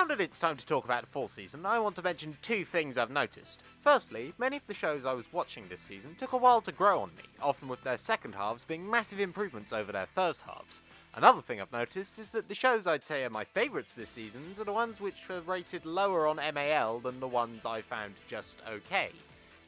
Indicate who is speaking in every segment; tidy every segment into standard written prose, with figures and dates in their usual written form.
Speaker 1: Now that it's time to talk about the fall season, I want to mention two things I've noticed. Firstly, many of the shows I was watching this season took a while to grow on me, often with their second halves being massive improvements over their first halves. Another thing I've noticed is that the shows I'd say are my favourites this season are the ones which are rated lower on MAL than the ones I found just okay.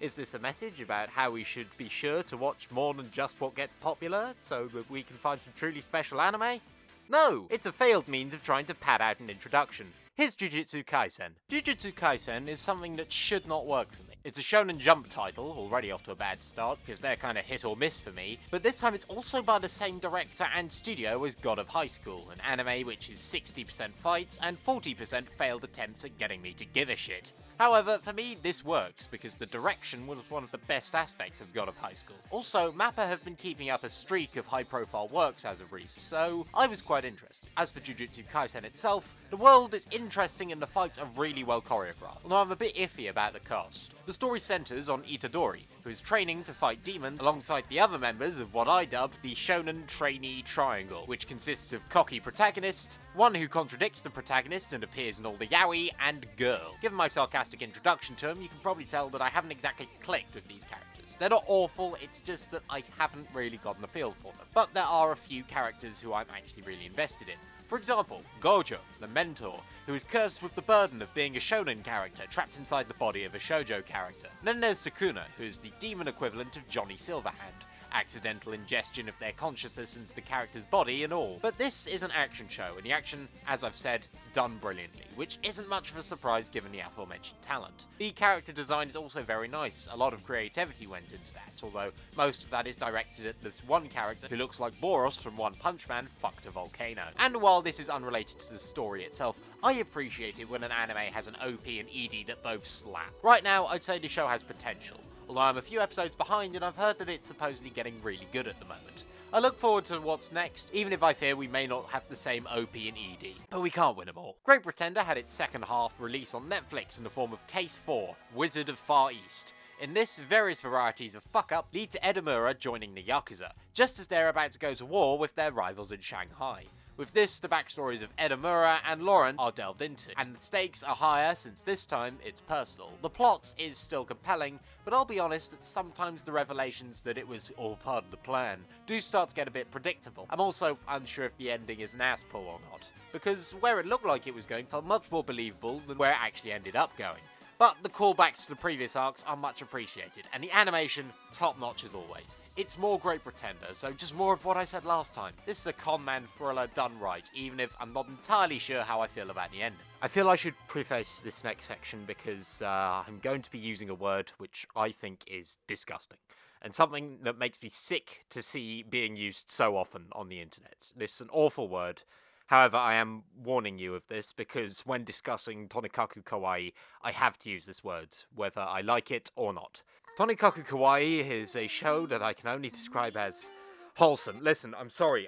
Speaker 1: Is this a message about how we should be sure to watch more than just what gets popular, so that we can find some truly special anime? No! It's a failed means of trying to pad out an introduction. Here's Jujutsu Kaisen. Jujutsu Kaisen is something that should not work for me. It's a Shonen Jump title, already off to a bad start, because they're kinda hit or miss for me, but this time it's also by the same director and studio as God of High School, an anime which is 60% fights and 40% failed attempts at getting me to give a shit. However, for me, this works because the direction was one of the best aspects of God of High School. Also, MAPPA have been keeping up a streak of high-profile works as of recent, so I was quite interested. As for Jujutsu Kaisen itself, the world is interesting and the fights are really well choreographed, although I'm a bit iffy about the cast. The story centres on Itadori, who is training to fight demons alongside the other members of what I dub the Shonen Trainee Triangle, which consists of cocky protagonist, one who contradicts the protagonist and appears in all the yaoi, and girl. Given my sarcastic introduction to him, you can probably tell that I haven't exactly clicked with these characters. They're not awful, it's just that I haven't really gotten a feel for them. But there are a few characters who I'm actually really invested in. For example, Gojo, the mentor, who is cursed with the burden of being a shonen character trapped inside the body of a shoujo character. Then there's Sukuna, who is the demon equivalent of Johnny Silverhand. Accidental ingestion of their consciousness into the character's body and all. But this is an action show, and the action, as I've said, done brilliantly, which isn't much of a surprise given the aforementioned talent. The character design is also very nice, a lot of creativity went into that, although most of that is directed at this one character who looks like Boros from One Punch Man fucked a volcano. And while this is unrelated to the story itself, I appreciate it when an anime has an OP and ED that both slap. Right now, I'd say the show has potential. Although I'm a few episodes behind and I've heard that it's supposedly getting really good at the moment. I look forward to what's next, even if I fear we may not have the same OP and ED. But we can't win them all. Great Pretender had its second half release on Netflix in the form of Case 4, Wizard of Far East. In this, various varieties of fuck-up lead to Edamura joining the Yakuza, just as they're about to go to war with their rivals in Shanghai. With this, the backstories of Edamura and Lauren are delved into, and the stakes are higher since this time it's personal. The plot is still compelling, but I'll be honest that sometimes the revelations that it was all part of the plan do start to get a bit predictable. I'm also unsure if the ending is an ass pull or not, because where it looked like it was going felt much more believable than where it actually ended up going. But the callbacks to the previous arcs are much appreciated, and the animation, top-notch as always. It's more Great Pretender, so just more of what I said last time. This is a con man thriller done right, even if I'm not entirely sure how I feel about the ending. I feel I should preface this next section because I'm going to be using a word which I think is disgusting, and something that makes me sick to see being used so often on the internet. This is an awful word. However, I am warning you of this because when discussing Tonikaku Kawaii, I have to use this word, whether I like it or not. Tonikaku Kawaii is a show that I can only describe as wholesome. Listen, I'm sorry,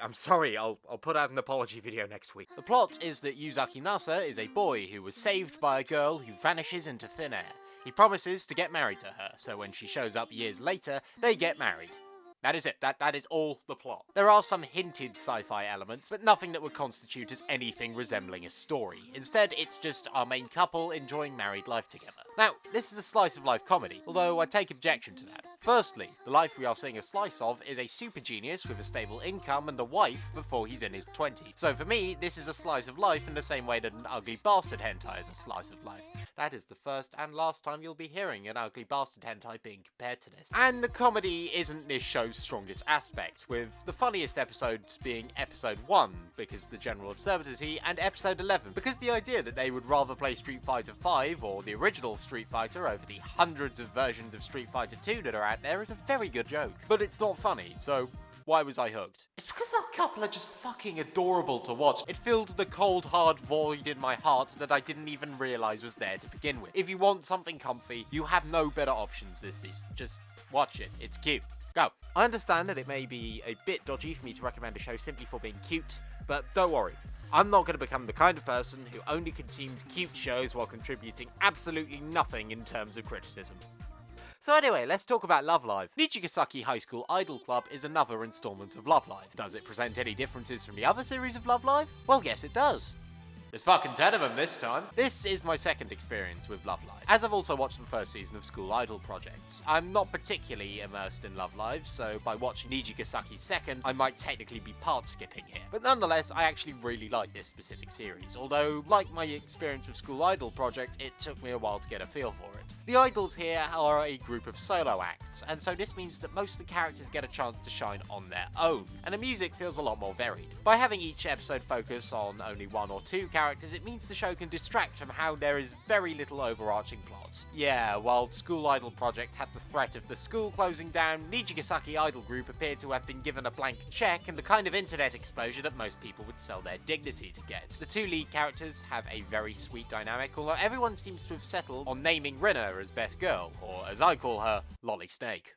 Speaker 1: I'll put out an apology video next week. The plot is that Yuzaki Nasa is a boy who was saved by a girl who vanishes into thin air. He promises to get married to her, so when she shows up years later, they get married. That is it. That is all the plot. There are some hinted sci-fi elements, but nothing that would constitute as anything resembling a story. Instead, it's just our main couple enjoying married life together. Now, this is a slice-of-life comedy, although I take objection to that. Firstly, the life we are seeing a slice of is a super genius with a stable income and a wife before he's in his 20s. So for me, this is a slice of life in the same way that an ugly bastard hentai is a slice of life. That is the first and last time you'll be hearing an ugly bastard hentai being compared to this. And the comedy isn't this show's strongest aspect, with the funniest episodes being episode 1, because of the general absurdity, and episode 11, because the idea that they would rather play Street Fighter V or the original Street Fighter over the hundreds of versions of Street Fighter 2 that are out there is a very good joke. But it's not funny, so why was I hooked? It's because our couple are just fucking adorable to watch. It filled the cold, hard void in my heart that I didn't even realise was there to begin with. If you want something comfy, you have no better options this season. Just watch it. It's cute. Go. I understand that it may be a bit dodgy for me to recommend a show simply for being cute, but don't worry. I'm not going to become the kind of person who only consumes cute shows while contributing absolutely nothing in terms of criticism. So anyway, let's talk about Love Live. Nikigasaki High School Idol Club is another installment of Love Live. Does it present any differences from the other series of Love Live? Well, yes it does. There's fucking 10 of them this time. This is my second experience with Love Live, as I've also watched the first season of School Idol Projects. I'm not particularly immersed in Love Live, so by watching Nikigasaki's second, I might technically be part skipping here. But nonetheless, I actually really like this specific series, although, like my experience with School Idol Project, it took me a while to get a feel for it. The idols here are a group of solo acts, and so this means that most of the characters get a chance to shine on their own, and the music feels a lot more varied. By having each episode focus on only one or two characters, it means the show can distract from how there is very little overarching plot. Yeah, while School Idol Project had the threat of the school closing down, Nikigasaki Idol Group appeared to have been given a blank check and the kind of internet exposure that most people would sell their dignity to get. The two lead characters have a very sweet dynamic, although everyone seems to have settled on naming Rina as best girl, or as I call her, Lolly Snake.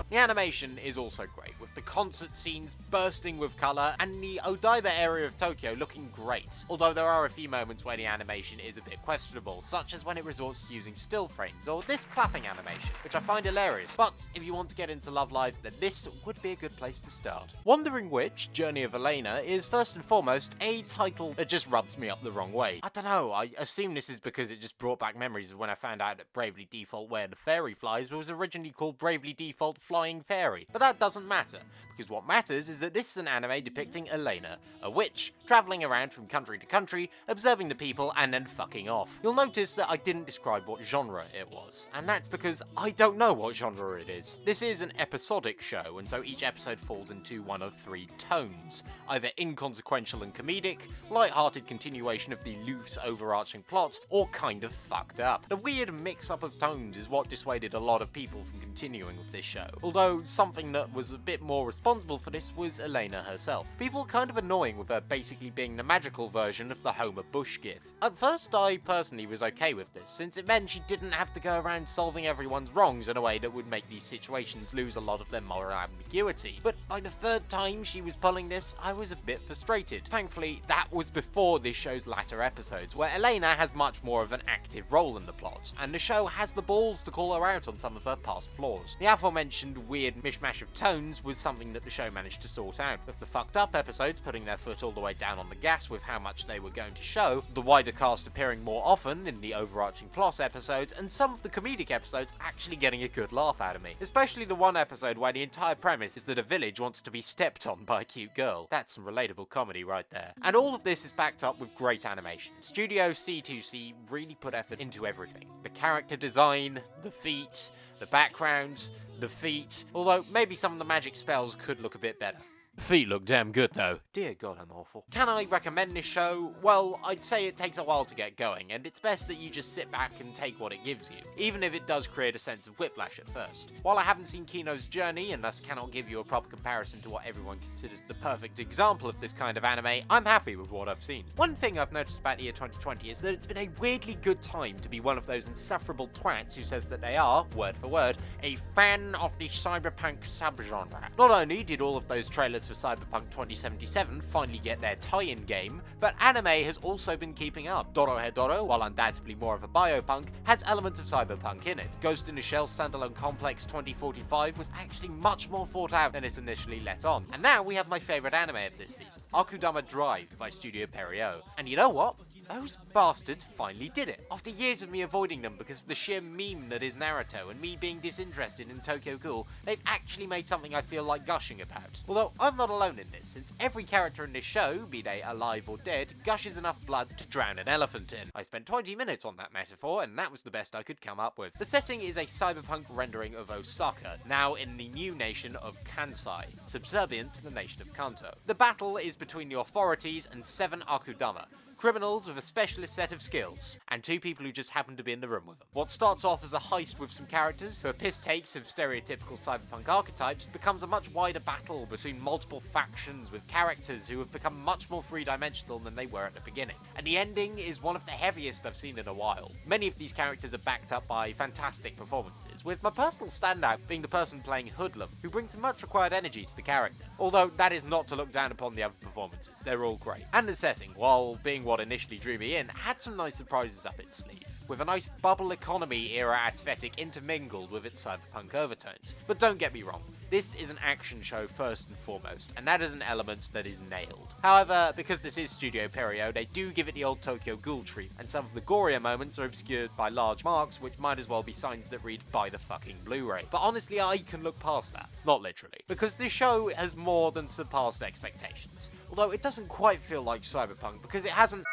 Speaker 1: The animation is also great, with the concert scenes bursting with colour and the Odaiba area of Tokyo looking great, although there are a few moments where the animation is a bit questionable, such as when it resorts to using still frames or this clapping animation, which I find hilarious, but if you want to get into Love Live, then this would be a good place to start. Wandering Witch, Journey of Elena, is first and foremost a title that just rubs me up the wrong way. I don't know, I assume this is because it just brought back memories of when I found out that Bravely Default Where the Fairy Flies was originally called Bravely Default Flying Fairy, but that doesn't matter, because what matters is that this is an anime depicting Elena, a witch, travelling around from country to country, observing the people and then fucking off. You'll notice that I didn't describe what genre it was, and that's because I don't know what genre it is. This is an episodic show, and so each episode falls into one of three tones, either inconsequential and comedic, light-hearted continuation of the loose overarching plot, or kind of fucked up. The weird mix-up of tones is what dissuaded a lot of people from continuing with this show, although something that was a bit more responsible for this was Elena herself. People were kind of annoying with her basically being the magical version of the Homer Bush gif. At first I personally was okay with this, since it meant she didn't have to go around solving everyone's wrongs in a way that would make these situations lose a lot of their moral ambiguity, but by the third time she was pulling this, I was a bit frustrated. Thankfully, that was before this show's latter episodes, where Elena has much more of an active role in the plot, and the show has the balls to call her out on some of her past flaws. The aforementioned weird mishmash of tones was something that the show managed to sort out, with the fucked up episodes putting their foot all the way down on the gas with how much they were going to show, the wider cast appearing more often in the overarching plot episodes, and some of the comedic episodes actually getting a good laugh out of me. Especially the one episode where the entire premise is that a village wants to be stepped on by a cute girl. That's some relatable comedy right there. And all of this is backed up with great animation. Studio C2C really put effort into everything. The character design, the feet, the backgrounds, the feet, although maybe some of the magic spells could look a bit better. The feet look damn good though. Dear God, I'm awful. Can I recommend this show? Well, I'd say it takes a while to get going, and it's best that you just sit back and take what it gives you, even if it does create a sense of whiplash at first. While I haven't seen Kino's Journey, and thus cannot give you a proper comparison to what everyone considers the perfect example of this kind of anime, I'm happy with what I've seen. One thing I've noticed about the year 2020 is that it's been a weirdly good time to be one of those insufferable twats who says that they are, word for word, a fan of the cyberpunk subgenre. Not only did all of those trailers for Cyberpunk 2077 finally get their tie-in game, but anime has also been keeping up. Dorohedoro, while undoubtedly more of a biopunk, has elements of cyberpunk in it. Ghost in the Shell standalone complex 2045 was actually much more thought out than it initially let on. And now we have my favourite anime of this season, Akudama Drive by Studio Perio. And you know what? Those bastards finally did it. After years of me avoiding them because of the sheer meme that is Naruto and me being disinterested in Tokyo Ghoul, they've actually made something I feel like gushing about. Although I'm not alone in this, since every character in this show, be they alive or dead, gushes enough blood to drown an elephant in. I spent 20 minutes on that metaphor, and that was the best I could come up with. The setting is a cyberpunk rendering of Osaka, now in the new nation of Kansai, subservient to the nation of Kanto. The battle is between the authorities and 7 Akudama, criminals with a specialist set of skills, and 2 people who just happen to be in the room with them. What starts off as a heist with some characters who are piss takes of stereotypical cyberpunk archetypes becomes a much wider battle between multiple factions with characters who have become much more three-dimensional than they were at the beginning. And the ending is one of the heaviest I've seen in a while. Many of these characters are backed up by fantastic performances, with my personal standout being the person playing Hoodlum, who brings much required energy to the character. Although that is not to look down upon the other performances, they're all great. And the setting, while being what initially drew me in, had some nice surprises up its sleeve. with a nice bubble economy era aesthetic intermingled with its cyberpunk overtones. But don't get me wrong, this is an action show first and foremost, and that is an element that is nailed. However, because this is Studio Perio, they do give it the old Tokyo Ghoul treatment, and some of the gorier moments are obscured by large marks which might as well be signs that read "buy the fucking Blu-ray." But honestly, I can look past that. Not literally. Because this show has more than surpassed expectations. Although it doesn't quite feel like cyberpunk because it hasn't...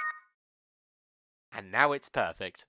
Speaker 1: And now it's perfect.